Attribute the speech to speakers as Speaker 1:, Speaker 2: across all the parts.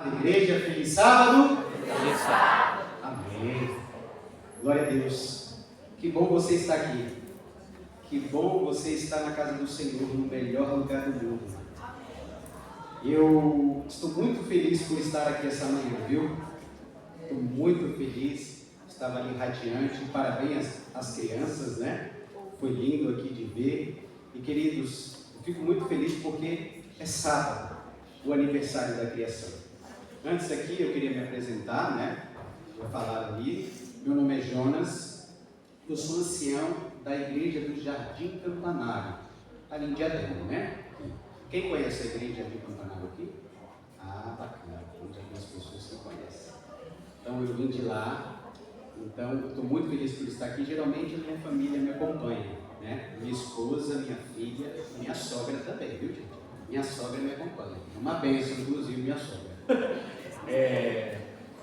Speaker 1: Igreja, feliz sábado.
Speaker 2: Feliz sábado.
Speaker 1: Amém. Glória a Deus. Que bom você estar aqui. Que bom você estar na casa do Senhor, no melhor lugar do mundo. Eu estou muito feliz por estar aqui essa manhã, viu? Estou muito feliz. Estava ali radiante. Parabéns às crianças, né? Foi lindo aqui de ver. E queridos, eu fico muito feliz porque é sábado, o aniversário da criação. Antes aqui eu queria me apresentar, né? Já falaram ali. Meu nome é Jonas. Eu sou ancião da igreja do Jardim Campanário, ali em Diadema, né? Quem conhece a igreja Jardim Campanário aqui? Ah, bacana. Onde algumas pessoas que conhecem. Então eu vim de lá. Então eu estou muito feliz por estar aqui. Geralmente a minha família me acompanha, né? Minha esposa, minha filha, minha sogra também, viu, gente? Minha sogra me acompanha. É uma bênção, inclusive, minha sogra.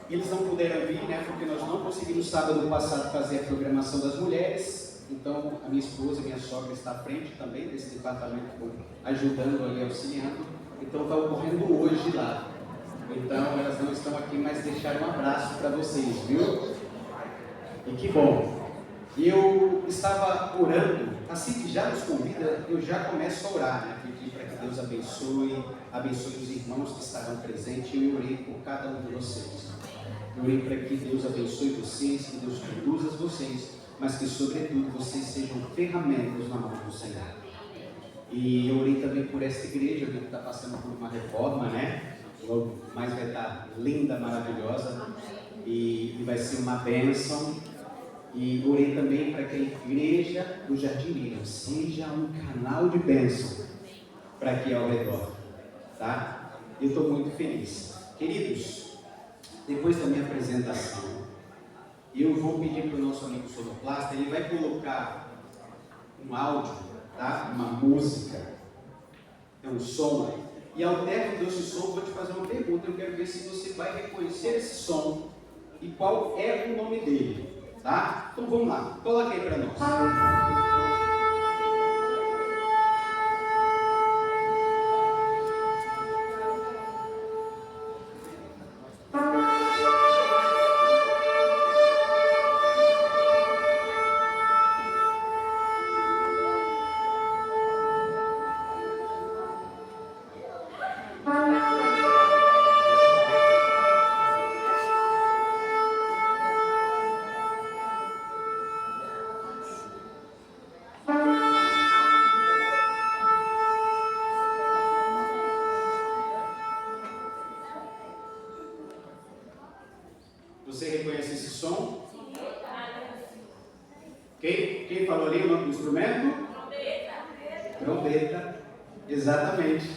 Speaker 1: Eles não puderam vir, né, porque nós não conseguimos sábado passado fazer a programação das mulheres. Então a minha esposa, minha sogra está à frente também desse departamento, ajudando ali, auxiliando. Então está ocorrendo hoje lá. Então elas não estão aqui, mas deixaram um abraço para vocês, viu? E que bom. Eu estava orando, assim que já nos convida, eu já começo a orar, né? Pedir para que Deus abençoe os irmãos que estarão presentes. Eu orei por cada um de vocês. Eu orei para que Deus abençoe vocês, que Deus conduza vocês, mas que, sobretudo, vocês sejam ferramentas na mão do Senhor. E eu orei também por esta igreja, que está passando por uma reforma, né? Logo mais vai estar linda, maravilhosa, e vai ser uma bênção. E orei também para que a igreja do Jardim Miriam seja um canal de bênção para aqui ao redor, tá? Eu estou muito feliz. Queridos, depois da minha apresentação, eu vou pedir para o nosso amigo sonoplasta, ele vai colocar um áudio, tá? Uma música, um som, e ao término desse som eu vou te fazer uma pergunta. Eu quero ver se você vai reconhecer esse som e qual é o nome dele. Tá? Então vamos lá, coloque aí para nós. Você reconhece esse som? Quem falou ali o nome do instrumento? Trombeta. Exatamente.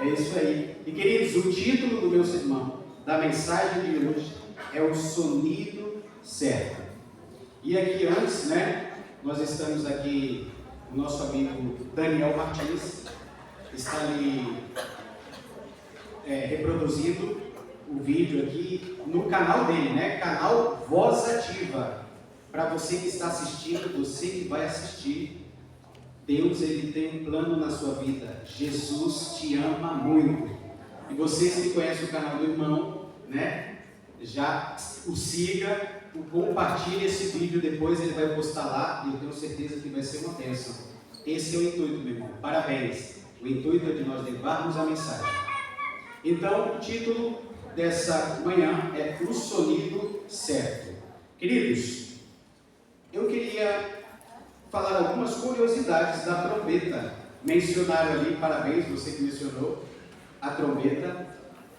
Speaker 1: É isso aí. E queridos, o título do meu sermão, da mensagem de hoje, é o sonido certo. E aqui antes, né, nós estamos aqui, o nosso amigo Daniel Martins está ali reproduzindo o vídeo aqui no canal dele, né? Canal Voz Ativa. Para você que está assistindo, você que vai assistir, Deus, ele tem um plano na sua vida. Jesus te ama muito. E vocês que conhecem o canal do irmão, né? Já o siga, compartilhe esse vídeo, depois ele vai postar lá e eu tenho certeza que vai ser uma bênção. Esse é o intuito, meu irmão. Parabéns. O intuito é de nós levarmos a mensagem. Então, o título dessa manhã é o sonido certo. Queridos, eu queria falar algumas curiosidades da trombeta. Mencionaram ali, parabéns, você que mencionou a trombeta.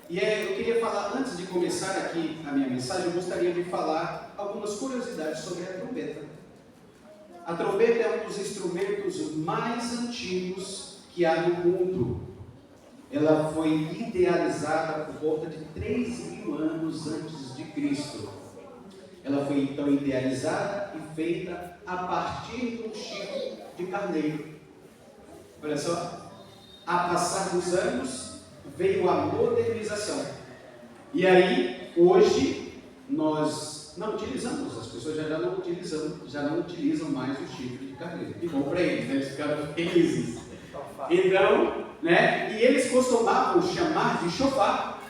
Speaker 1: E eu queria falar, antes de começar aqui a minha mensagem, eu gostaria de falar algumas curiosidades sobre a trombeta. A trombeta é um dos instrumentos mais antigos que há no mundo. Ela foi idealizada por volta de 3.000 anos antes de Cristo. Ela foi então idealizada e feita a partir de um chifre de carneiro. Olha só, a passar dos anos veio a modernização. E aí, hoje, nós não utilizamos, as pessoas já não utilizam mais o chifre de carneiro. Que bom para eles, né? Eles ficaram felizes. Então, né? E eles costumavam chamar de chofar,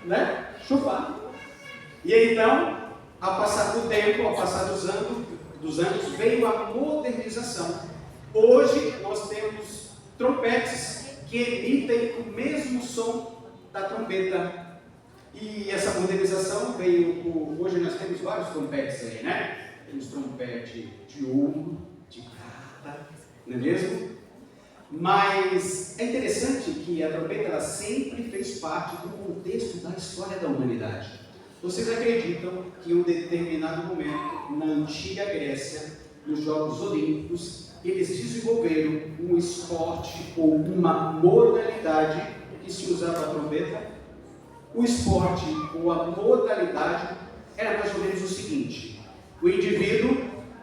Speaker 1: né? chofar. E então, ao passar do tempo, ao passar dos anos, veio a modernização. Hoje nós temos trompetes que emitem o mesmo som da trombeta. E essa modernização veio hoje nós temos vários trompetes aí, né? Temos trompete de ouro, de prata, não é mesmo? Mas é interessante que a trombeta ela sempre fez parte do contexto da história da humanidade. Vocês acreditam que em um determinado momento, na antiga Grécia, nos Jogos Olímpicos, eles desenvolveram um esporte ou uma modalidade que se usava a trombeta? O esporte ou a modalidade era mais ou menos o seguinte: o indivíduo,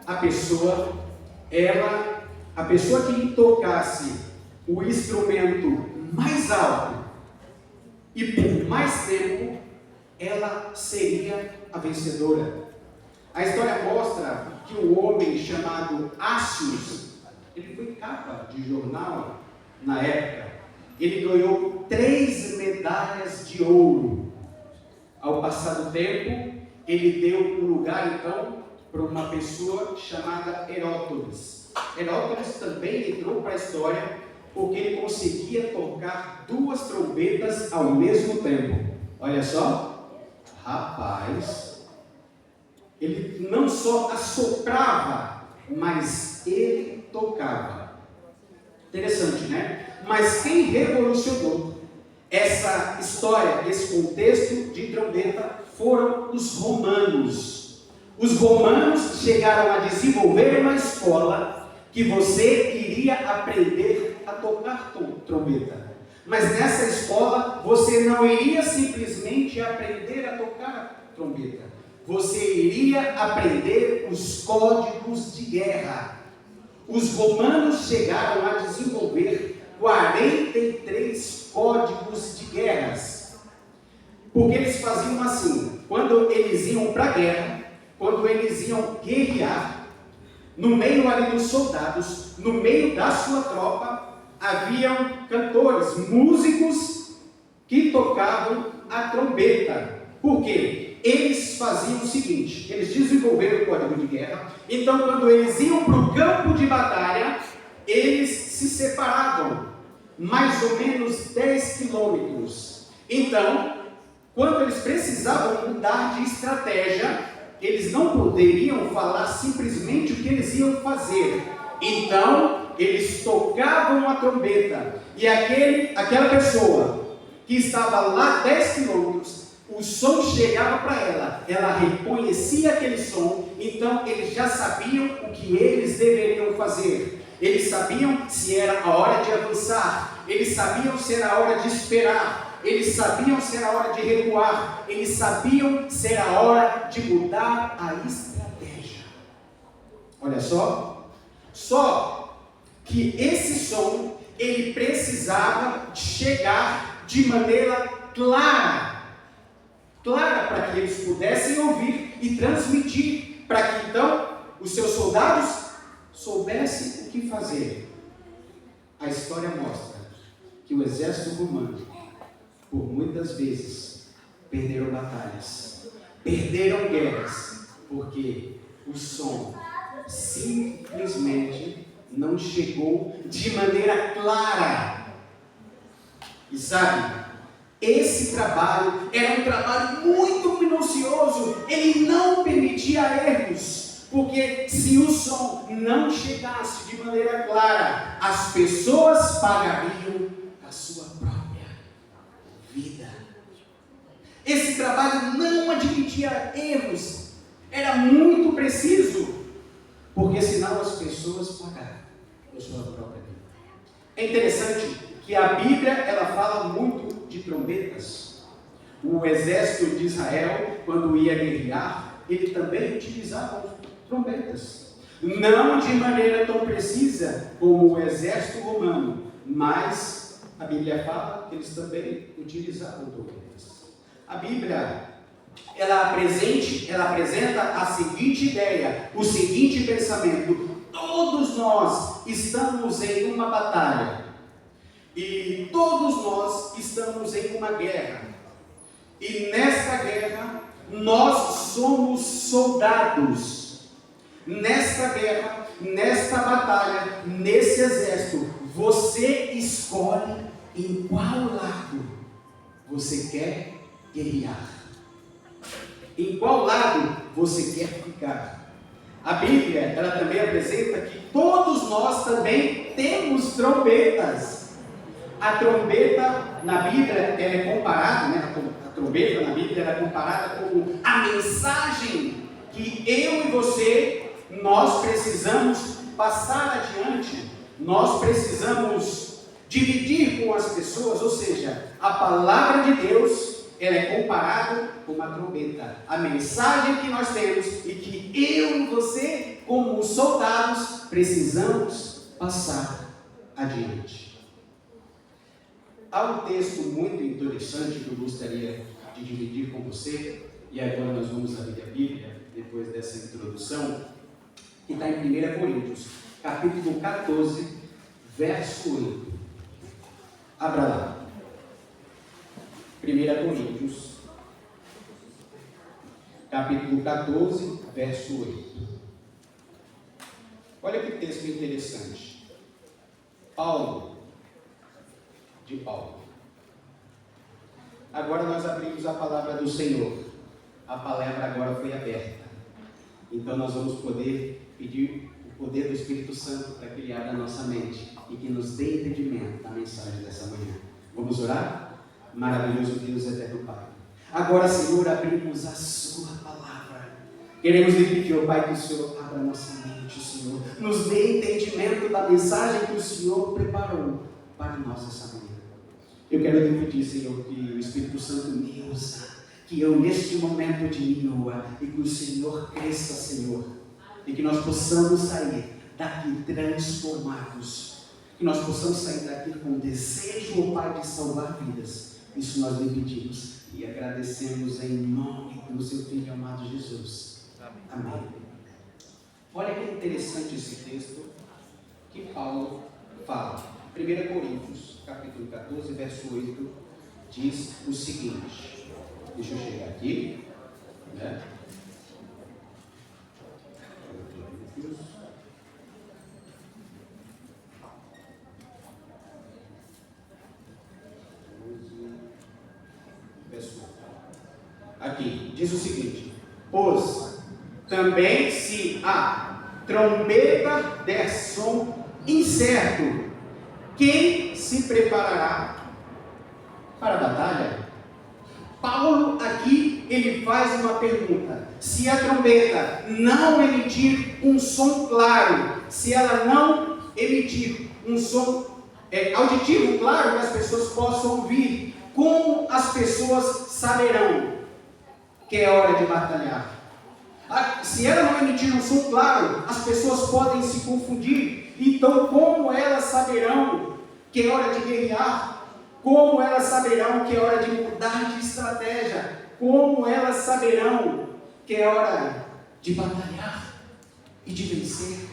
Speaker 1: a pessoa que tocasse o instrumento mais alto e por mais tempo, ela seria a vencedora. A história mostra que um homem chamado Ácios, ele foi capa de jornal na época. Ele ganhou 3 medalhas de ouro. Ao passar do tempo, ele deu um lugar então para uma pessoa chamada Heródotos. Heródotos também entrou para a história porque ele conseguia tocar 2 trombetas ao mesmo tempo. Olha só. Rapaz, ele não só assoprava, mas ele tocava. Interessante, né? Mas quem revolucionou essa história, esse contexto de trombeta, foram os romanos. Os romanos chegaram a desenvolver uma escola que você iria aprender a tocar trombeta. Mas nessa escola, você não iria simplesmente aprender a tocar a trombeta. Você iria aprender os códigos de guerra. Os romanos chegaram a desenvolver 43 códigos de guerras. Porque eles faziam assim: quando eles iam para a guerra, quando eles iam guerrear, no meio ali dos soldados, no meio da sua tropa, haviam cantores, músicos que tocavam a trombeta. Por quê? Eles faziam o seguinte: eles desenvolveram o código de guerra. Então, quando eles iam para o campo de batalha, eles se separavam mais ou menos 10 quilômetros. Então, quando eles precisavam mudar de estratégia, eles não poderiam falar simplesmente o que eles iam fazer. Então, eles tocavam a trombeta. E aquela pessoa que estava lá 10 quilômetros, o som chegava para ela reconhecia aquele som, então eles já sabiam o que eles deveriam fazer. Eles sabiam se era a hora de avançar, eles sabiam se era a hora de esperar, eles sabiam se era a hora de recuar, eles sabiam se era a hora de mudar a estratégia. Olha só que esse som, ele precisava chegar de maneira clara para que eles pudessem ouvir e transmitir, para que então os seus soldados soubessem o que fazer. A história mostra que o exército romano, por muitas vezes, perderam batalhas, perderam guerras, porque o som simplesmente não chegou de maneira clara. E sabe, esse trabalho era um trabalho muito minucioso, ele não permitia erros, porque se o som não chegasse de maneira clara, as pessoas pagariam a sua própria vida. Esse trabalho não admitia erros, era muito preciso, porque senão as pessoas pagariam a sua própria vida. É interessante que a Bíblia ela fala muito de trombetas. O exército de Israel, quando ia guerrear, ele também utilizava trombetas. Não de maneira tão precisa como o exército romano, mas a Bíblia fala que eles também utilizavam trombetas. A Bíblia ela apresenta a seguinte ideia, o seguinte pensamento: todos nós estamos em uma batalha. E todos nós estamos em uma guerra. E nesta Nós somos soldados nesta guerra, nesta batalha, nesse exército. Você escolhe em qual lado você quer guerrear, em qual lado você quer ficar. A Bíblia, ela também apresenta que todos nós também temos trombetas. A trombeta na Bíblia, ela é comparada, né? A trombeta na Bíblia ela é comparada como a mensagem que eu e você, nós precisamos passar adiante. Nós precisamos dividir com as pessoas, ou seja, a palavra de Deus, ela é comparada com uma trombeta. A mensagem que nós temos e que eu e você, como soldados, precisamos passar adiante. Há um texto muito interessante que eu gostaria de dividir com você, e agora nós vamos abrir a Bíblia, depois dessa introdução, que está em 1 Coríntios, capítulo 14, verso 8. Abra lá. 1 Coríntios, capítulo 14, verso 8. Olha que texto interessante. Paulo. Agora nós abrimos a palavra do Senhor. A palavra agora foi aberta. Então nós vamos poder pedir o poder do Espírito Santo para que Ele abra a nossa mente e que nos dê entendimento da mensagem dessa manhã. Vamos orar? Maravilhoso Deus, eterno Pai. Agora, Senhor, abrimos a Sua palavra. Queremos lhe pedir, ó Pai, que o Senhor abra a nossa mente, Senhor. Nos dê entendimento da mensagem que o Senhor preparou para nós essa manhã. Eu quero lhe pedir, Senhor, que o Espírito Santo me usa, que eu neste momento diminua e que o Senhor cresça, Senhor, e que nós possamos sair daqui transformados, que nós possamos sair daqui com desejo, ó Pai, de salvar vidas. Isso nós lhe pedimos e agradecemos em nome do seu Filho amado Jesus. Amém. Olha que interessante esse texto que Paulo fala. 1 Coríntios, capítulo 14, verso 8, diz o seguinte. Deixa eu chegar aqui, né? Aqui, diz o seguinte: pois também se a trombeta der som incerto, quem se preparará para a batalha? Paulo aqui, ele faz uma pergunta: se a trombeta não emitir um som claro, se ela não emitir um som auditivo claro que as pessoas possam ouvir, como as pessoas saberão que é hora de batalhar? Se ela não emitir um som claro, as pessoas podem se confundir. Então, como elas saberão que é hora de guerrear? Como elas saberão que é hora de mudar de estratégia? Como elas saberão que é hora de batalhar e de vencer?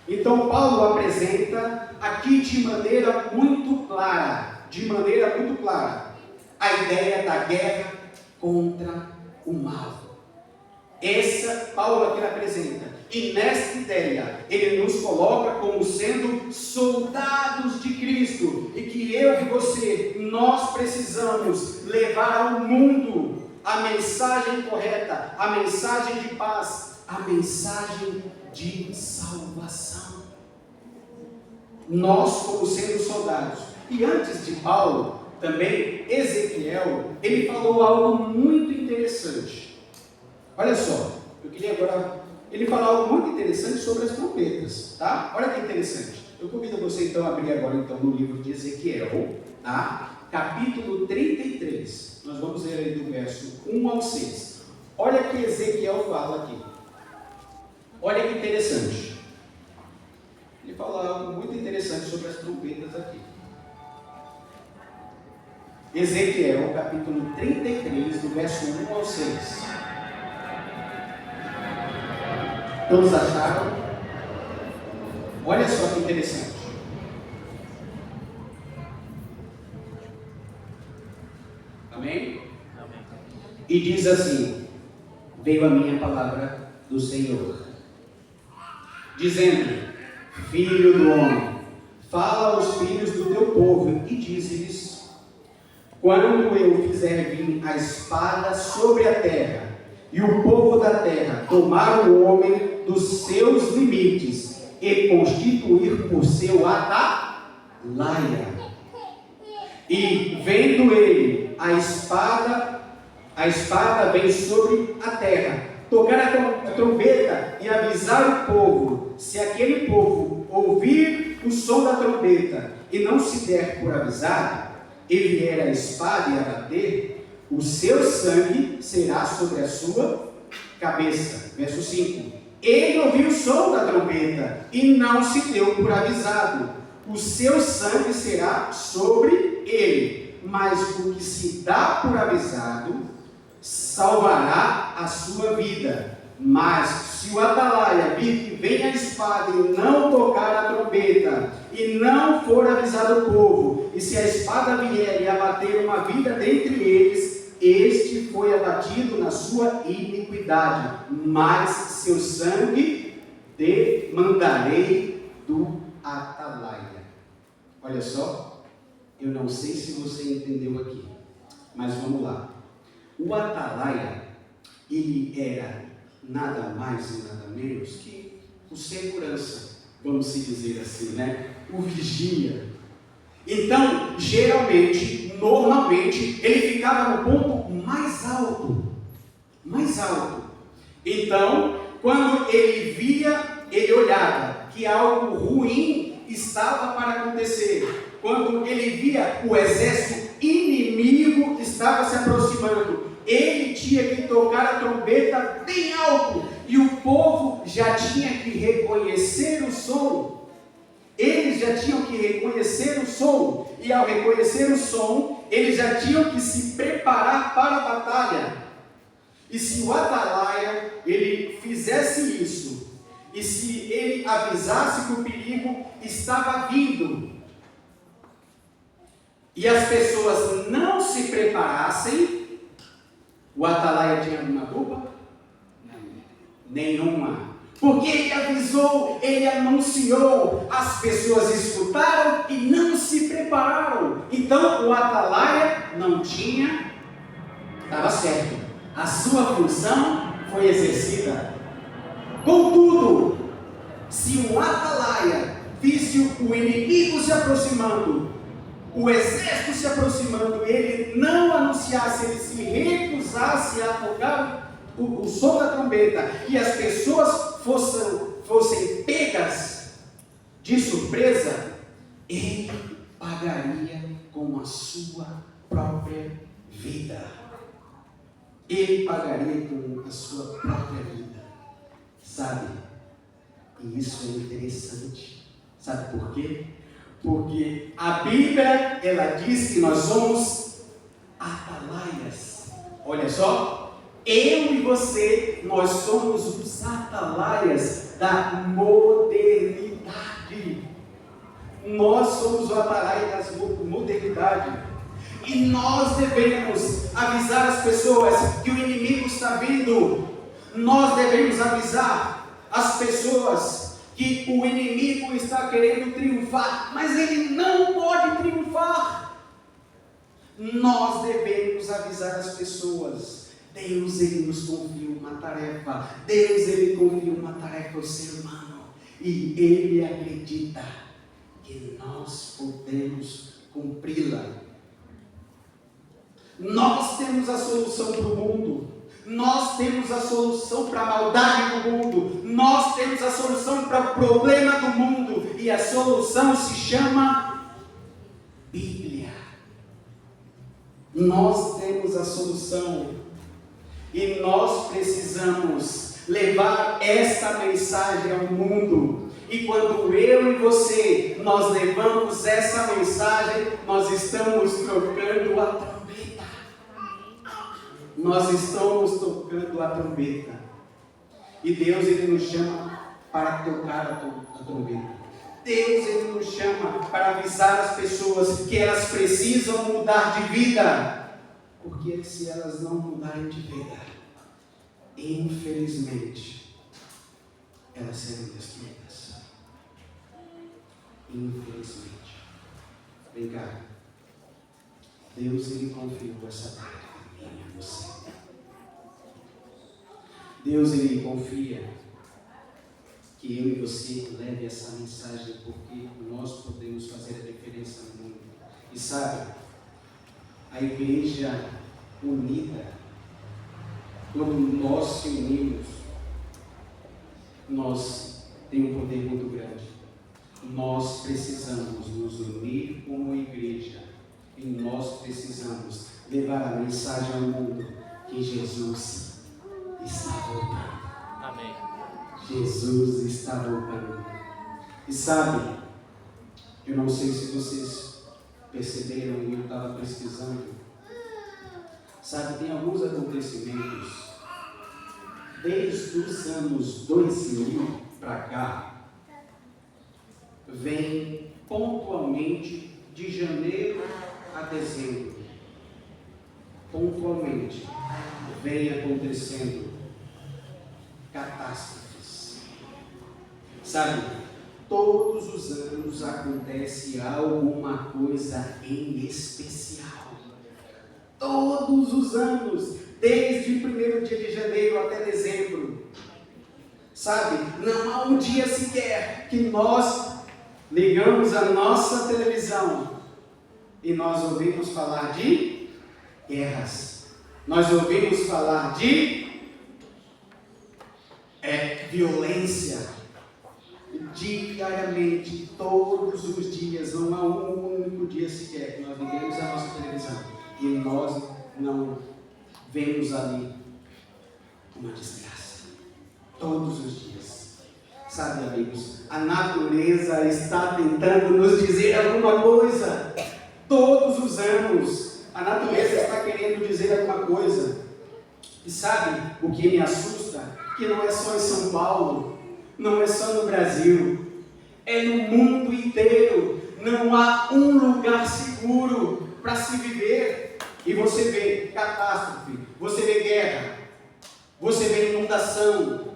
Speaker 1: Então, Paulo apresenta aqui de maneira muito clara, a ideia da guerra contra o mal. Essa Paulo aqui apresenta. E nesta ideia, ele nos coloca como sendo soldados de Cristo. E que eu e você, nós precisamos levar ao mundo a mensagem correta, a mensagem de paz, a mensagem de salvação. Nós, como sendo soldados. E antes de Paulo, também Ezequiel, ele falou algo muito interessante. Olha só, eu queria agora... Ele fala algo muito interessante sobre as trombetas, tá? Olha que interessante. Eu convido você então a abrir agora então no livro de Ezequiel, tá? Capítulo 33. Nós vamos ler aí do verso 1 ao 6. Olha que Ezequiel fala aqui. Olha que interessante. Ele fala algo muito interessante sobre as trombetas aqui. Ezequiel, capítulo 33, do verso 1 ao 6. Todos acharam? Olha só que interessante. Amém? E diz assim: veio a minha palavra do Senhor, dizendo: filho do homem, fala aos filhos do teu povo e dize-lhes: quando eu fizer vir a espada sobre a terra, e o povo da terra tomar o homem dos seus limites e constituir por seu atalaia, e vendo ele a espada vem sobre a terra, tocar a trombeta e avisar o povo, se aquele povo ouvir o som da trombeta e não se der por avisado, e vier a espada e abater, o seu sangue será sobre a sua cabeça. Verso 5. Ele ouviu o som da trombeta e não se deu por avisado, o seu sangue será sobre ele, mas o que se dá por avisado salvará a sua vida. Mas se o atalaia vir que vem a espada e não tocar a trombeta, e não for avisado o povo, e se a espada vier e abater uma vida dentre eles, este foi abatido na sua iniquidade, mas seu sangue demandarei do atalaia. Olha só, eu não sei se você entendeu aqui, mas vamos lá. O atalaia, ele era nada mais e nada menos que o segurança, vamos se dizer assim, né? O vigia. Então, geralmente, normalmente, ele ficava no ponto mais alto. Então, quando ele via, ele olhava que algo ruim estava para acontecer. Quando ele via o exército inimigo estava se aproximando, ele tinha que tocar a trombeta bem alto, e o povo já tinha que reconhecer o som. Eles já tinham que reconhecer o som, e ao reconhecer o som, eles já tinham que se preparar para a batalha. E se o atalaia, ele fizesse isso, e se ele avisasse que o perigo estava vindo, e as pessoas não se preparassem, o atalaia tinha alguma culpa? Nenhuma. Porque ele avisou, ele anunciou, as pessoas escutaram e não se prepararam. Então o atalaia não tinha, estava certo, a sua função foi exercida. Contudo, se o atalaia visse o inimigo se aproximando, o exército se aproximando, ele não anunciasse, ele se recusasse a tocar o som da trombeta, e as pessoas fossem pegas de surpresa, ele pagaria com a sua própria vida. Ele pagaria com a sua própria vida. Sabe? E isso é interessante. Sabe por quê? Porque a Bíblia, ela diz que nós somos atalaias. Olha só, eu e você, nós somos os atalaias da modernidade. Nós somos o atalaia da modernidade. E nós devemos avisar as pessoas que o inimigo está vindo. Nós devemos avisar as pessoas que o inimigo está querendo triunfar, mas ele não pode triunfar. Nós devemos avisar as pessoas. Deus, ele nos confia uma tarefa. Deus, ele confia uma tarefa ao ser humano, e ele acredita que nós podemos cumpri-la. Nós temos a solução para o mundo. Nós temos a solução para a maldade do mundo. Nós temos a solução para o problema do mundo. E a solução se chama Bíblia. Nós temos a solução. E nós precisamos levar essa mensagem ao mundo. E quando eu e você, nós levamos essa mensagem, nós estamos trocando a trombeta. Nós estamos tocando a trombeta. E Deus, ele nos chama para tocar a trombeta. Deus, ele nos chama para avisar as pessoas que elas precisam mudar de vida. Porque se elas não mudarem de vida, infelizmente, elas serão destruídas. Infelizmente. Vem cá. Deus, Ele confiou essa tarefa a mim e a você. Deus, Ele confia que eu e você leve essa mensagem, porque nós podemos fazer a diferença no mundo. E sabe, a igreja unida, quando nós se unimos, nós temos um poder muito grande. Nós precisamos nos unir como igreja e nós precisamos levar a mensagem ao mundo que Jesus está voltando.
Speaker 2: Amém.
Speaker 1: Jesus está voltando. E sabe, eu não sei se vocês perceberam, eu estava pesquisando. Sabe, tem alguns acontecimentos desde os anos 2000 para cá, vem pontualmente de janeiro a dezembro. Pontualmente vem acontecendo catástrofes. Sabe, todos os anos acontece alguma coisa em especial. Todos os anos, desde o primeiro dia de janeiro até dezembro. Sabe, não há um dia sequer que nós ligamos a nossa televisão e nós ouvimos falar de guerras. Nós ouvimos falar de violência. Diariamente, todos os dias, não há um único dia sequer que nós ligamos a nossa televisão e nós não vemos ali uma desgraça. Todos os dias. Sabe, amigos, a natureza está tentando nos dizer alguma coisa. Todos os anos, a natureza está querendo dizer alguma coisa. E sabe o que me assusta? Que não é só em São Paulo, não é só no Brasil, é no mundo inteiro. Não há um lugar seguro para se viver. E você vê catástrofe, você vê guerra, você vê inundação,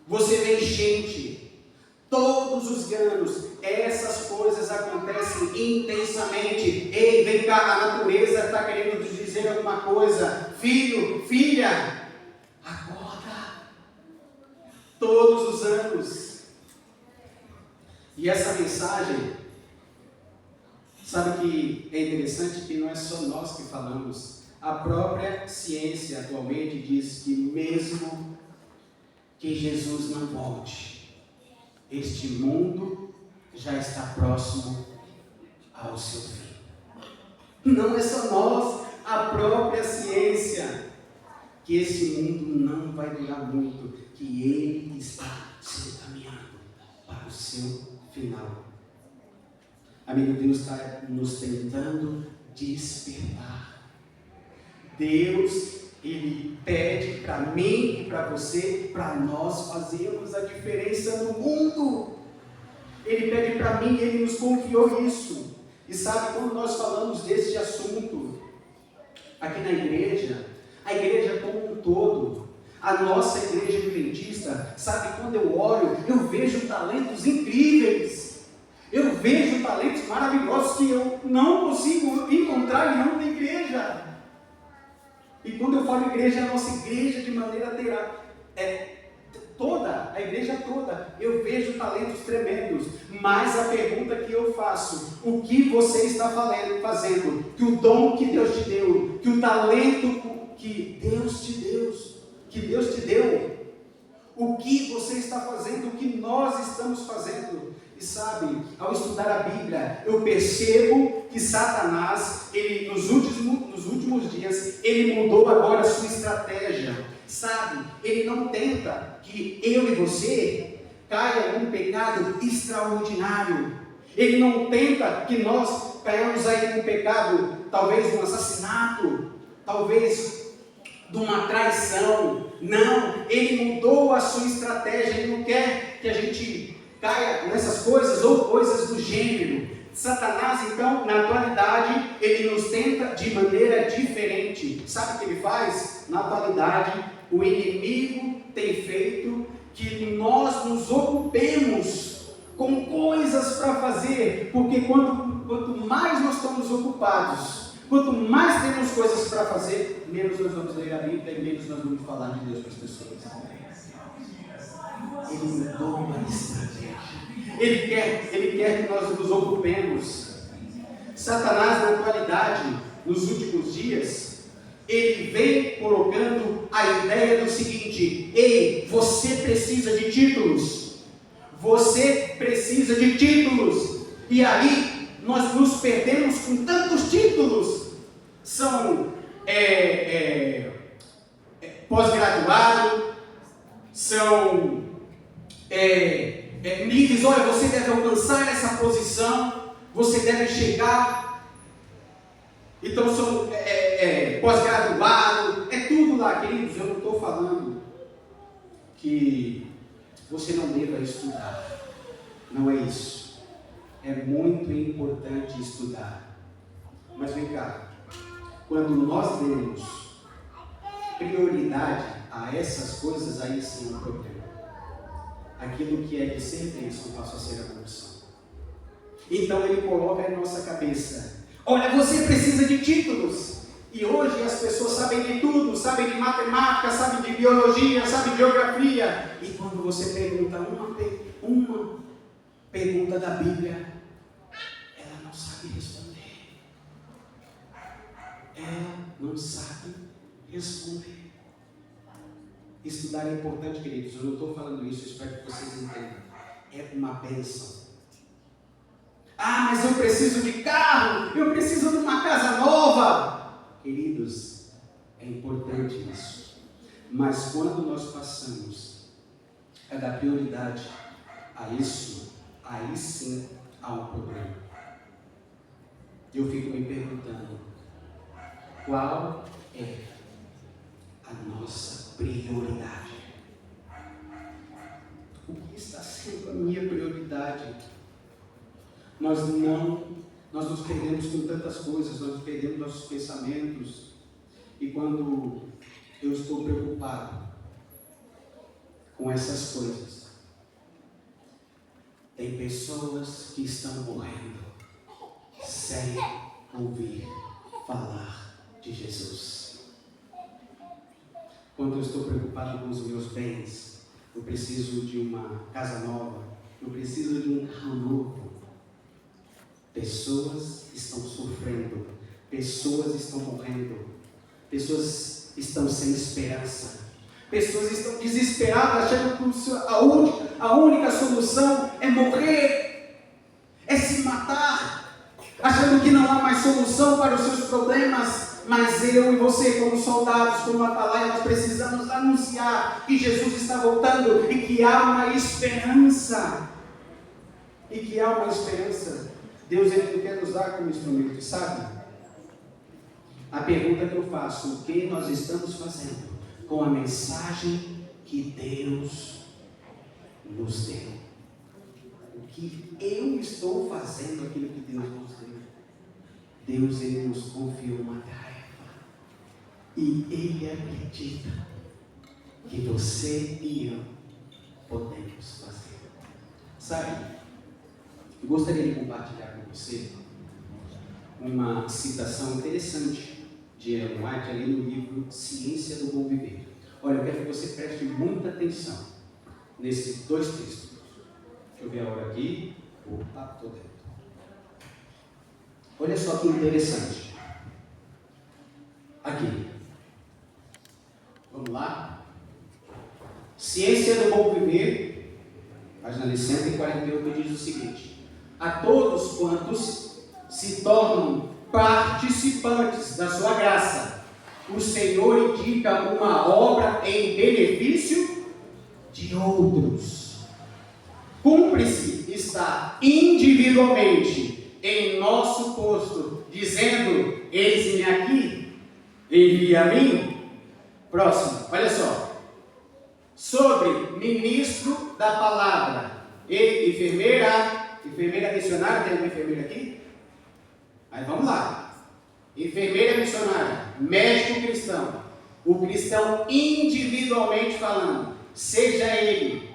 Speaker 1: você vê enchente. Todos os anos essas coisas acontecem intensamente. Ei, vem cá, a natureza está querendo nos dizer alguma coisa. Filho, filha, acorda. Todos os anos. E essa mensagem, sabe que é interessante que não é só nós que falamos. A própria ciência atualmente diz que mesmo que Jesus não volte, este mundo já está próximo ao seu fim. Não é só nós, a própria ciência, que esse mundo não vai durar muito, que ele está se encaminhando para o seu final. Amigo, Deus está nos tentando despertar. Deus, Ele pede para mim e para você, para nós fazermos a diferença no mundo. Ele pede para mim, Ele nos confiou isso. E sabe, quando nós falamos desse assunto aqui na igreja, a igreja como um todo, a nossa igreja adventista, sabe, quando eu olho, eu vejo talentos incríveis. Eu vejo talentos maravilhosos que eu não consigo encontrar em outra igreja. E quando eu falo igreja, a nossa igreja de maneira toda, a igreja toda, eu vejo talentos tremendos. Mas a pergunta que eu faço, o que você está fazendo? Que o dom que Deus te deu, que o talento que Deus te deu, o que você está fazendo, o que nós estamos fazendo? E sabe, ao estudar a Bíblia, eu percebo que Satanás, ele nos últimos dias, ele mudou agora a sua estratégia. Sabe, ele não tenta que eu e você caia num pecado extraordinário. Ele não tenta que nós caiamos aí num pecado, talvez um assassinato, talvez de uma traição. Não, ele mudou a sua estratégia. Ele não quer que a gente caia nessas coisas ou coisas do gênero. Satanás, então, na atualidade, ele nos tenta de maneira diferente. Sabe o que ele faz? Na atualidade, o inimigo tem feito que nós nos ocupemos com coisas para fazer, porque quanto mais nós estamos ocupados, quanto mais temos coisas para fazer, menos nós vamos ler a Bíblia e menos nós vamos falar de Deus para as pessoas. Ele mudou uma estratégia. Ele quer que nós nos ocupemos. Satanás, na atualidade, nos últimos dias, ele vem colocando a ideia do seguinte: ei, você precisa de títulos. Você precisa de títulos. E aí, nós nos perdemos com tantos títulos. São pós-graduado, são me diz, olha, você deve alcançar essa posição, você deve chegar. Então são pós-graduado, é tudo lá, queridos. Eu não estou falando que você não deva estudar, não é isso. É muito importante estudar, mas vem cá, quando nós demos prioridade a essas coisas, aí sim é um problema. Aquilo que é de ser bênção passa a ser a maldição. Então ele coloca em nossa cabeça: olha, você precisa de títulos. E hoje as pessoas sabem de tudo, sabem de matemática, sabem de biologia, sabem de geografia. E quando você pergunta uma pergunta da Bíblia, ela não sabe responder. Ela não sabe responder. Estudar é importante, queridos. Eu não estou falando isso, eu espero que vocês entendam. É uma bênção. Ah, mas eu preciso de carro, eu preciso de uma casa nova. Queridos, é importante isso. Mas quando nós passamos a dar prioridade a isso, aí sim há um problema. Eu fico me perguntando, qual é a nossa prioridade? O que está sendo a minha prioridade? Nós nos perdemos com tantas coisas, nós perdemos nossos pensamentos. E quando eu estou preocupado com essas coisas, tem pessoas que estão morrendo sem ouvir falar de Jesus. Quando eu estou preocupado com os meus bens, eu preciso de uma casa nova, eu preciso de um carro novo. Pessoas estão sofrendo, pessoas estão morrendo, pessoas estão sem esperança, pessoas estão desesperadas, achando que a única solução é morrer, é se matar, achando que não há mais solução para os seus problemas. Mas eu e você, como soldados, como atalaia, nós precisamos anunciar que Jesus está voltando e que há uma esperança. E que há uma esperança. Deus, Ele quer nos dar como instrumento, sabe? A pergunta que eu faço: o que nós estamos fazendo com a mensagem que Deus nos deu? O que eu estou fazendo aquilo que Deus nos deu? Deus, Ele nos confiou uma tarefa. E Ele acredita que você e eu podemos fazer. Sabe, eu gostaria de compartilhar com você uma citação interessante de Ellen White, ali no livro Ciência do Bom Viver. Olha, eu quero que você preste muita atenção nesses dois textos. Deixa eu ver a hora aqui. Opa, estou dentro. Olha só que interessante. Aqui. Vamos lá. Ciência do Bom Viver, página 148, diz o seguinte: a todos quantos se tornam participantes da sua graça, o Senhor indica uma obra em benefício de outros. Cumpre-se estar individualmente em nosso posto, dizendo: eis-me aqui, envia a mim. Próximo, olha só. Sobre ministro da palavra e enfermeira, Enfermeira missionária, tem uma enfermeira aqui? Aí vamos lá. Enfermeira missionária, médico cristão. O cristão individualmente falando, seja ele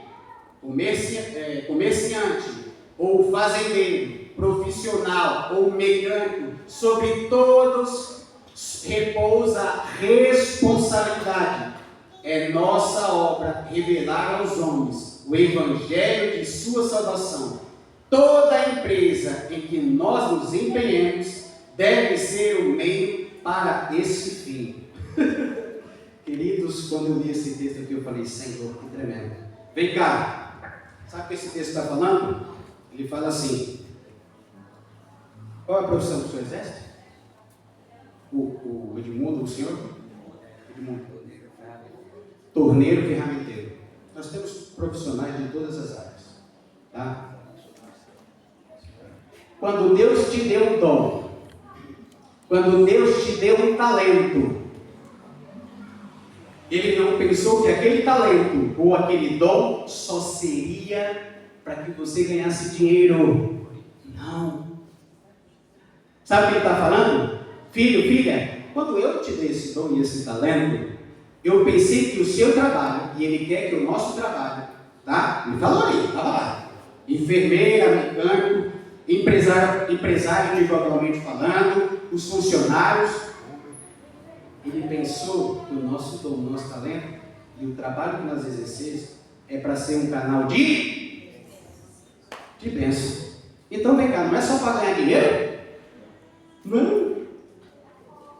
Speaker 1: comerciante, ou fazendeiro, profissional ou mecânico, sobre todos repousa a responsabilidade. É nossa obra revelar aos homens o evangelho de sua salvação. Toda empresa em que nós nos empenhemos deve ser o meio para esse fim. Queridos, quando eu li esse texto aqui, eu falei, Senhor, que tremendo. Vem cá, sabe o que esse texto está falando? Ele fala assim, qual é a profissão do seu exército? O Edmundo, o senhor? Edmundo. Torneiro ferramenteiro. Nós temos profissionais de todas as áreas. Tá? Quando Deus te deu um dom, quando Deus te deu um talento, Ele não pensou que aquele talento ou aquele dom só seria para que você ganhasse dinheiro. Não. Sabe o que ele está falando? Filho, filha, quando eu te dei esse dom e esse talento, eu pensei que o seu trabalho, e Ele quer que o nosso trabalho, tá? Ele falou ali, estava lá. Enfermeira, mecânico, empresário individualmente falando, os funcionários. Ele pensou que o nosso dom, o nosso talento e o trabalho que nós exercemos é para ser um canal de bênção. Então vem cá, não é só para ganhar dinheiro? Não.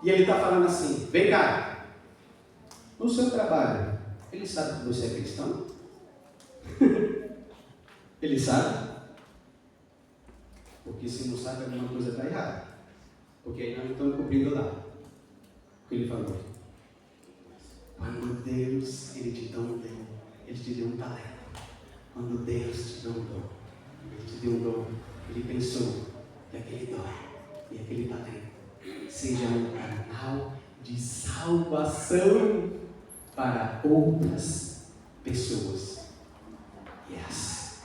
Speaker 1: E ele está falando assim, vem cá, no seu trabalho, ele sabe que você é cristão? Ele sabe? Porque se não sabe, alguma coisa está errada. Porque aí nós não estamos cumprindo lá. O que ele falou? Quando Deus, Ele te deu um dom, Ele te deu um talento. Quando Deus te deu um dom, Ele te deu um dom, Ele pensou que aquele dom e aquele talento seja um canal de salvação para outras pessoas. Yes.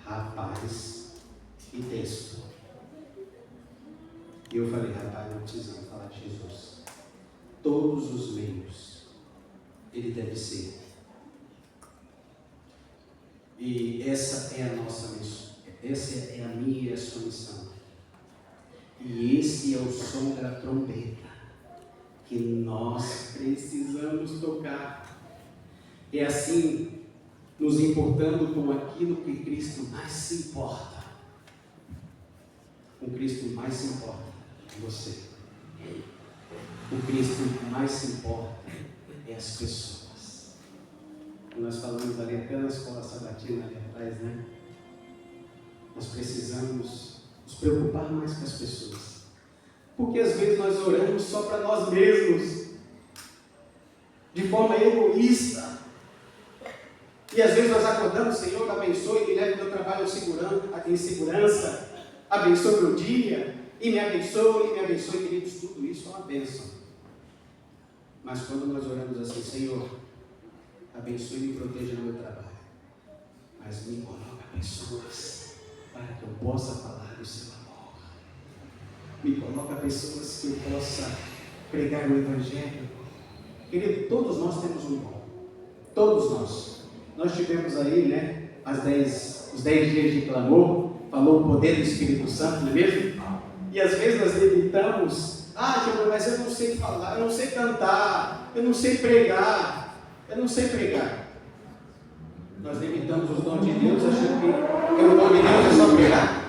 Speaker 1: Rapaz, e texto. E eu falei, rapaz, não precisamos falar de Jesus. Todos os meios Ele deve ser. E essa é a nossa missão. Essa é a minha e a sua missão. E esse é o som da trombeta que nós precisamos tocar. É assim, nos importando com aquilo que Cristo mais se importa. O Cristo mais se importa é você. O Cristo que mais se importa é as pessoas. Nós falamos ali até na escola sabatina ali atrás, né? Nós precisamos nos preocupar mais com as pessoas. Porque às vezes nós oramos só para nós mesmos, de forma egoísta. E às vezes nós acordamos, Senhor, abençoe, me leve meu trabalho em segurança, abençoe meu dia, e me abençoe, queridos, tudo isso é uma bênção. Mas quando nós oramos assim, Senhor, abençoe e me proteja no meu trabalho, mas me coloca pessoas para que eu possa falar do seu amor. Me coloca pessoas que eu possa pregar o Evangelho. Querido, todos nós temos um dom. Todos nós. Nós tivemos aí, né, os 10 dias de clamor, falou o poder do Espírito Santo, não é mesmo? E às vezes nós limitamos, Giovanni, mas eu não sei falar, eu não sei cantar, eu não sei pregar. Nós limitamos os dons de Deus, achando que o dom de Deus é só pregar,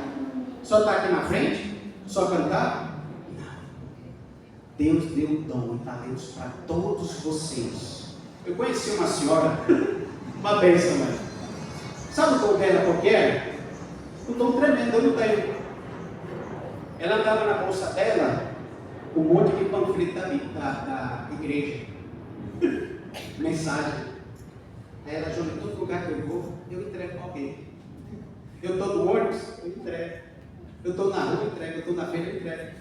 Speaker 1: só estar aqui na frente, só cantar. Não. Deus deu dom e talentos para todos vocês. Eu conheci uma senhora, uma bênção, mãe. Sabe o dom dela qual que era? Um dom tremendo, eu não tenho. Ela andava na bolsa dela com um monte de panfleto da igreja. Mensagem. Aí ela joga em todo lugar que eu vou, eu entrego para alguém. Eu estou no ônibus, eu entrego. Eu estou na rua, eu entrego. Eu estou na feira, eu entrego.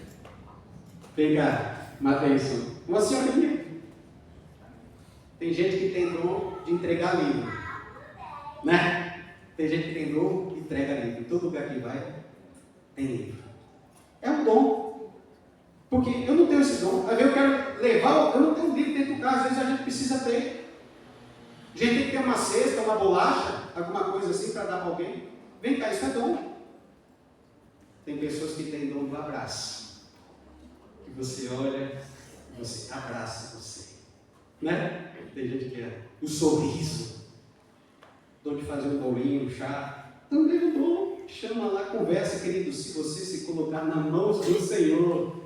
Speaker 1: Vem cá, uma bênção. Uma senhorinha. Tem gente que tem dom de entregar livro, né? Tem gente que tem dom entrega livro. Todo lugar que vai, tem livro. É um dom. Porque eu não tenho esse dom. Às vezes eu quero levar, eu não tenho um livro dentro do carro, às vezes a gente precisa ter. A gente tem que ter uma cesta, uma bolacha, alguma coisa assim para dar para alguém. Vem cá, isso é dom. Tem pessoas que têm dom do abraço. Que você olha, você abraça você. Né? Tem gente que é o sorriso. Dom de fazer um bolinho, um chá. Também é dom. Chama lá, conversa, querido. Se você se colocar nas mãos do Senhor,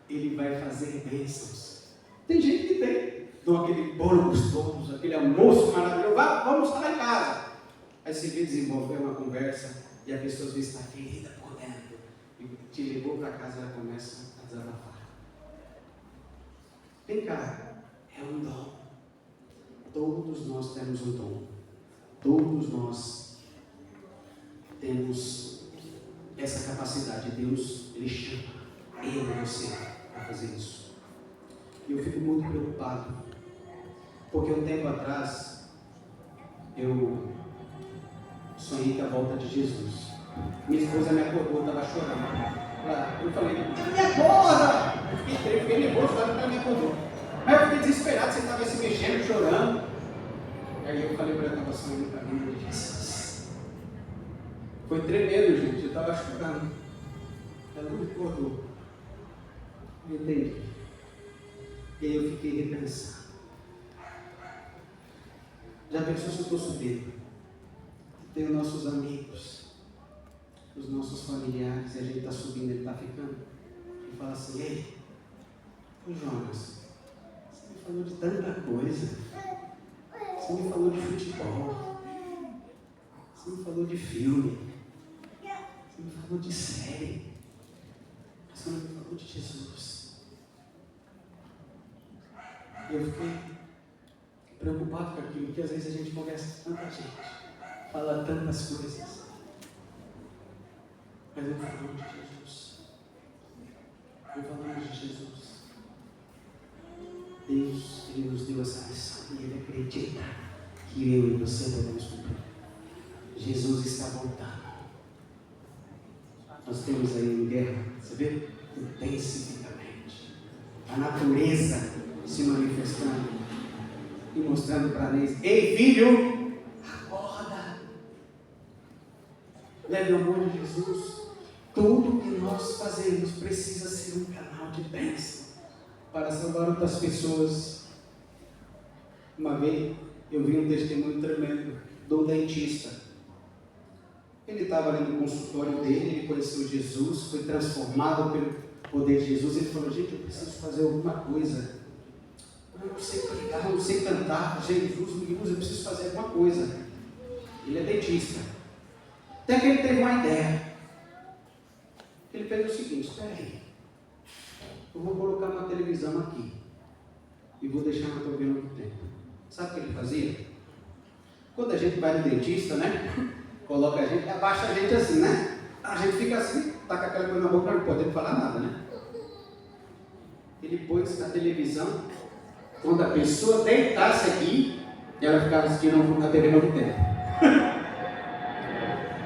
Speaker 1: Ele vai fazer bênçãos. Tem gente que tem. Dão aquele bolo gostoso, aquele almoço maravilhoso. Vamos estar lá em casa. Aí você vê desenvolver uma conversa e a pessoa às vezes está ferida por dentro. E te levou para casa e ela começa a desabafar. Vem cá, é um dom. Todos nós temos um dom. Todos nós temos essa capacidade. Deus, Ele chama eu e você para fazer isso. E eu fico muito preocupado, porque um tempo atrás eu sonhei com a volta de Jesus. Minha esposa me acordou, estava chorando. Eu falei, me acorda! Eu fiquei nervoso, ela me acordou. Aí eu fiquei desesperado, você estava se mexendo, chorando. Aí eu falei para ela, estava sonhando com a vida de Jesus. Foi tremendo, gente, eu estava chorando. Ela me acordou. Eu entendi. E aí eu fiquei repensando. Já pensou se eu estou subindo? Tem os nossos amigos, os nossos familiares, e a gente está subindo, ele está ficando. E fala assim, ei, ô Jonas, você me falou de tanta coisa. Você me falou de futebol. Você me falou de filme. Você me falou de série. Você não me falou de Jesus. E eu fiquei preocupado com aquilo, porque às vezes a gente conversa com tanta gente, fala tantas coisas, mas eu falo de Jesus. Eu falo de Jesus. Deus, Ele nos deu essa missão e Ele acredita que eu e você podemos cumprir. Jesus está voltando. Nós temos aí em guerra, você vê? Intensivamente. A natureza se manifestando e mostrando para nós: ei, filho, acorda. Leve o amor de Jesus. Tudo que nós fazemos precisa ser um canal de bênção para salvar outras pessoas. Uma vez eu vi um testemunho tremendo de um dentista. Ele estava ali no consultório dele, ele conheceu Jesus, foi transformado pelo poder de Jesus. Ele falou: gente, eu preciso fazer alguma coisa. Eu não sei pregar, eu não sei cantar. Jesus me usa, eu preciso fazer alguma coisa. Ele é dentista. Até que ele teve uma ideia. Ele fez o seguinte: espera aí, eu vou colocar uma televisão aqui e vou deixar na tua vendo muito tempo. Sabe o que ele fazia? Quando a gente vai no dentista, né? Coloca a gente, abaixa a gente assim, né? A gente fica assim, tá com aquela coisa na boca, não pode falar nada, né? Ele pôs a televisão, quando a pessoa deitasse aqui, ela ficava assistindo a TV Novo Tempo.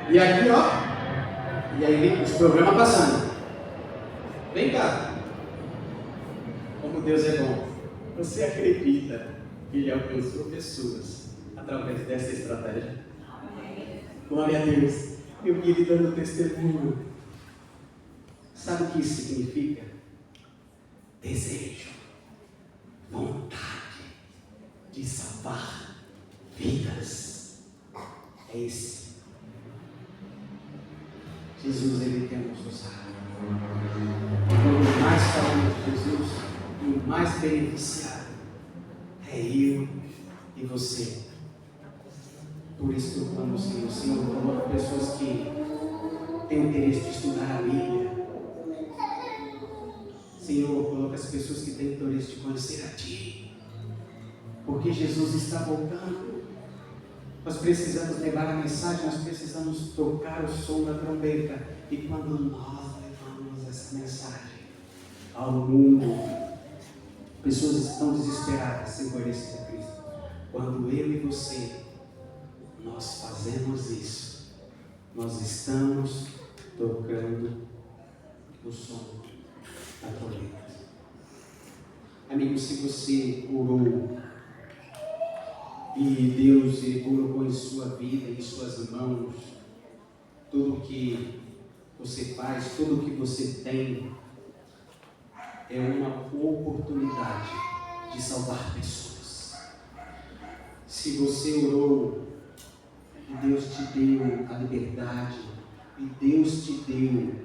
Speaker 1: E aqui, ó, e aí os programas passando. Vem cá. Como Deus é bom. Você acredita que Ele alcançou pessoas através dessa estratégia? Glória a Deus. Eu vi Ele dando testemunho. Sabe o que isso significa? Desejo, vontade de salvar vidas. É esse. Jesus, Ele quer nos usar. Quanto mais falamos de Jesus, o mais beneficiado é eu e você. Por isso que eu clamo, Senhor, Senhor, coloca pessoas que têm interesse de estudar a Bíblia. Senhor, coloca as pessoas que têm interesse de conhecer a Ti. Porque Jesus está voltando. Nós precisamos levar a mensagem, nós precisamos tocar o som da trombeta. E quando nós levamos essa mensagem ao mundo, pessoas estão desesperadas sem conhecer a Cristo. Quando eu e você, nós fazemos isso, nós estamos tocando o som da trombeta. Amigo, se você orou e Deus colocou em sua vida, em suas mãos, tudo que você faz, tudo que você tem, é uma oportunidade de salvar pessoas. Se você orou e Deus te deu a liberdade, e Deus te deu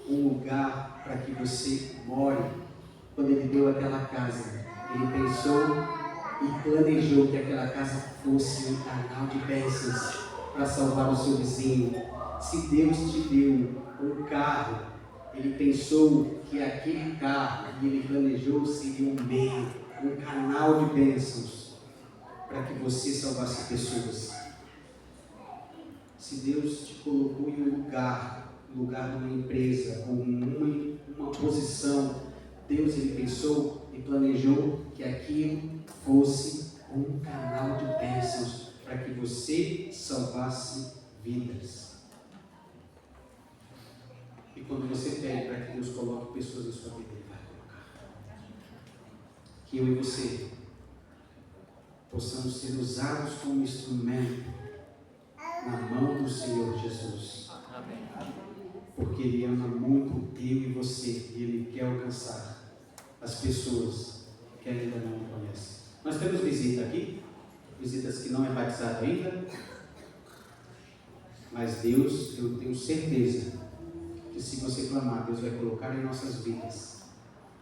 Speaker 1: um lugar para que você more, quando Ele deu aquela casa, Ele pensou e planejou que aquela casa fosse um canal de bênçãos para salvar o seu vizinho. Se Deus te deu um carro, Ele pensou que aquele carro que Ele planejou seria um meio, um canal de bênçãos para que você salvasse pessoas. Se Deus te colocou em um lugar de uma empresa, ou uma posição, Deus Ele pensou e planejou que aquilo fosse um canal de bênçãos para que você salvasse vidas. E quando você pede para que Deus coloque pessoas em sua vida, Ele vai colocar. Que eu e você possamos ser usados como instrumento na mão do Senhor Jesus. Amém. Porque Ele ama muito eu e você, e Ele quer alcançar as pessoas que ainda não o conhecem. Nós temos visita aqui, visitas que não é batizado ainda, mas Deus, eu tenho certeza que se você clamar, Deus vai colocar em nossas vidas,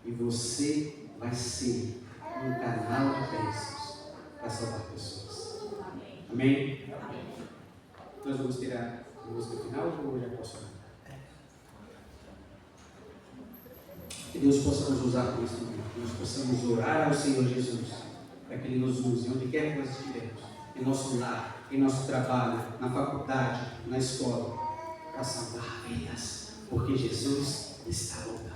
Speaker 1: e você vai ser um canal de bênçãos para salvar pessoas. Amém? Amém. Nós vamos ter a música final ou já posso orar? Que Deus possa nos usar como instrumento, que nós possamos orar ao Senhor Jesus, para que Ele nos use onde quer que nós estivermos, em nosso lar, em nosso trabalho, na faculdade, na escola, para salvar vidas, porque Jesus está voltando.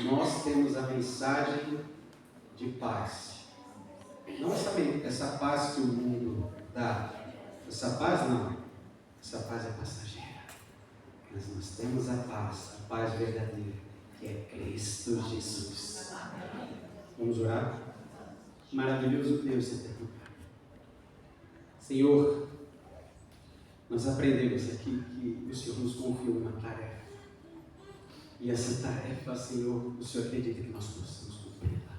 Speaker 1: Nós temos a mensagem de paz. Não essa paz que o mundo dá. Essa paz não. Essa paz é passageira. Mas nós temos a paz verdadeira, que é Cristo Jesus. Vamos orar? Maravilhoso Deus eterno. Senhor, nós aprendemos aqui que o Senhor nos confiou uma tarefa. E essa tarefa, Senhor, o Senhor acredita que nós possamos cumpri-la.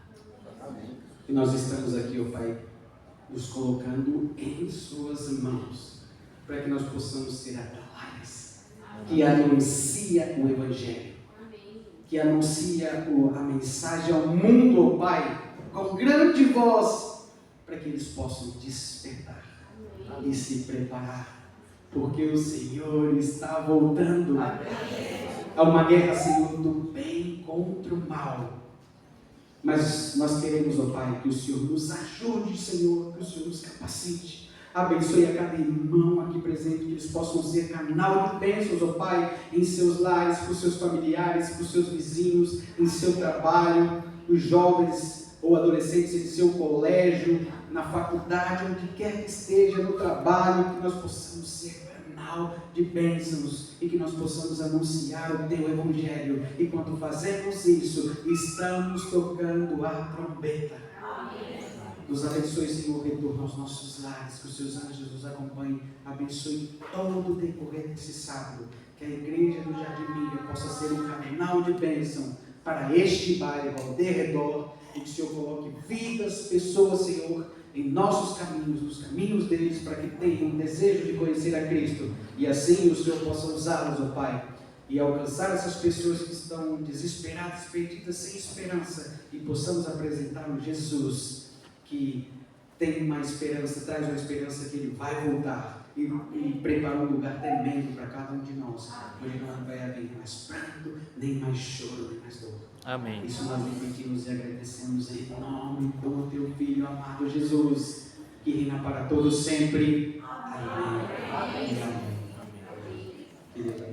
Speaker 1: E nós estamos aqui, ó Pai, nos colocando em Suas mãos, para que nós possamos ser atalaias, que anuncia o Evangelho, que anuncia a mensagem ao mundo, ó Pai, com grande voz, para que eles possam despertar e se preparar, porque o Senhor está voltando. Há uma guerra, Senhor, do bem contra o mal. Mas nós queremos, ó Pai, que o Senhor nos ajude, Senhor, que o Senhor nos capacite. Abençoe a cada irmão aqui presente, que eles possam ser canal de bênçãos, ó Pai, em seus lares, para os seus familiares, para os seus vizinhos, em seu trabalho, os jovens ou adolescentes em seu colégio, na faculdade, onde quer que esteja, no trabalho, que nós possamos ser canal de bênçãos e que nós possamos anunciar o Teu Evangelho. E quando fazemos isso, estamos tocando a trombeta. Nos abençoe, Senhor, retorno aos nossos lares, que os Seus anjos nos acompanhem. Abençoe todo o decorrer desse sábado, que a igreja do Jardim Miriam possa ser um canal de bênção para este bairro ao derredor, e que o Senhor coloque vidas, pessoas, Senhor, em nossos caminhos, nos caminhos deles, para que tenham um desejo de conhecer a Cristo, e assim o Senhor possa usá-los, ó Pai, e alcançar essas pessoas que estão desesperadas, perdidas, sem esperança, e possamos apresentar um Jesus que tem uma esperança, traz uma esperança que Ele vai voltar e prepara um lugar tremendo para cada um de nós, onde não vai haver mais pranto, nem mais choro, nem mais dor.
Speaker 2: Amém.
Speaker 1: Isso nós lhe pedimos e agradecemos em nome do Teu Filho amado Jesus, que reina para todos sempre. Amém. Amém. Amém.